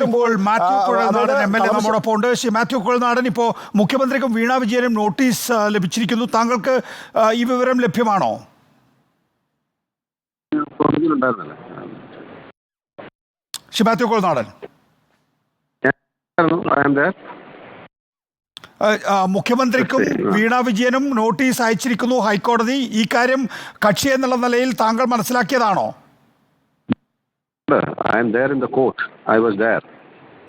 എത്തുമ്പോൾ മാത്യു കുഴൽനാടൻ MLA നമ്മോടൊപ്പം ഉണ്ട്. ശ്രീ മാത്യു കുഴൽനാടൻ, ഇപ്പോൾ മുഖ്യമന്ത്രിക്കും വീണ വിജയനും നോട്ടീസ് ലഭിച്ചിരിക്കുന്നു. താങ്കൾക്ക് ഈ വിവരം ലഭ്യമാണോ? ശ്രീ മാത്യു കുഴൽനാടൻ, മുഖ്യമന്ത്രിക്കും വീണ വിജയനും നോട്ടീസ് അയച്ചിരിക്കുന്നു ഹൈക്കോടതി. ഈ കാര്യം കക്ഷി എന്നുള്ള നിലയിൽ താങ്കൾ മനസ്സിലാക്കിയതാണോ?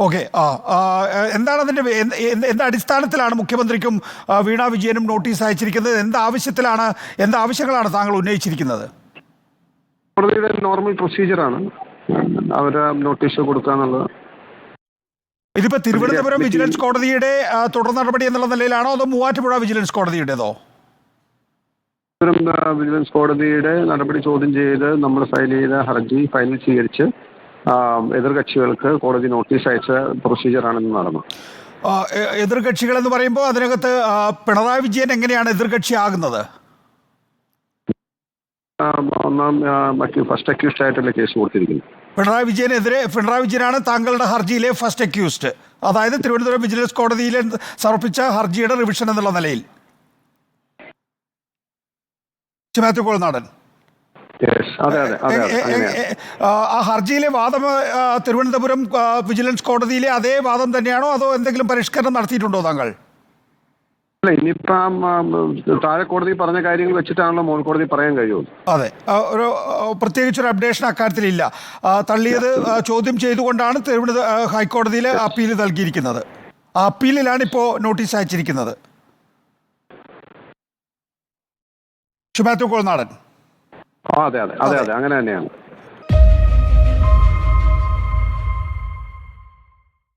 ഓക്കെ. എന്താണ് അതിന്റെ എന്ത് അടിസ്ഥാനത്തിലാണ് മുഖ്യമന്ത്രിക്കും വീണ വിജയനും നോട്ടീസ് അയച്ചിരിക്കുന്നത്? എന്ത് ആവശ്യങ്ങളാണ് താങ്കൾ ഉന്നയിച്ചിരിക്കുന്നത്? കോടതിയുടെ നോർമൽ പ്രൊസീജിയറാണ് അവര് നോട്ടീസ് കൊടുക്കാന്നുള്ളത്. ഇതിപ്പോ തിരുവനന്തപുരം വിജിലൻസ് കോടതിയുടെ തുടർ നടപടി എന്നുള്ള നിലയിലാണോ അതോ മൂവാറ്റുപുഴ വിജിലൻസ് കോടതിയുടേതോ? വിജിലൻസ് കോടതിയുടെ നടപടി ചോദ്യം ചെയ്ത് നമ്മൾ ഫയൽ ചെയ്ത ഹർജി ഫയൽ സ്വീകരിച്ച് എതിർകക്ഷികൾക്ക് കോടതി നോട്ടീസ് അയച്ച പ്രൊസീജിയറാണെന്ന് നടന്നു. എതിർകക്ഷികൾ എന്ന് പറയുമ്പോൾ അതിനകത്ത് പിണറായി വിജയൻ എങ്ങനെയാണ് എതിർകക്ഷി ആകുന്നത്? ഫസ്റ്റ് അക്യൂസ്ഡ് ആയിട്ടല്ലേ കേസ് കൊടുത്തിരിക്കുന്നു. പിണറായി വിജയനാണ് താങ്കളുടെ ഹർജിയിലെ ഫസ്റ്റ് അക്യൂസ്ഡ്, അതായത് തിരുവനന്തപുരം വിജിലൻസ് കോടതിയിൽ സമർപ്പിച്ച ഹർജിയുടെ റിവിഷൻ എന്നുള്ള നിലയിൽ. മാത്യു കുഴൽനാടൻ, ആ ഹർജിയിലെ വാദം തിരുവനന്തപുരം വിജിലൻസ് കോടതിയിലെ അതേ വാദം തന്നെയാണോ അതോ എന്തെങ്കിലും പരിഷ്കരണം നടത്തിയിട്ടുണ്ടോ താങ്കൾ? അല്ല, ഇനിയിപ്പം താഴെ കോടതി പറഞ്ഞ കാര്യങ്ങൾ വെച്ചിട്ടാണല്ലോ മോൾ കോടതി പറയാൻ കഴിയുള്ളൂ. അതെ, ഒരു പ്രത്യേകിച്ചൊരു അപ്ഡേഷൻ അക്കാര്യത്തിലില്ല. തള്ളിയത് ചോദ്യം ചെയ്തുകൊണ്ടാണ് ഹൈക്കോടതിയിൽ അപ്പീൽ നൽകിയിരിക്കുന്നത്. ആ അപ്പീലിലാണ് ഇപ്പോൾ നോട്ടീസ് അയച്ചിരിക്കുന്നത്. മാത്യു കുഴൽനാടൻ, അതെ അങ്ങനെ തന്നെയാണ്.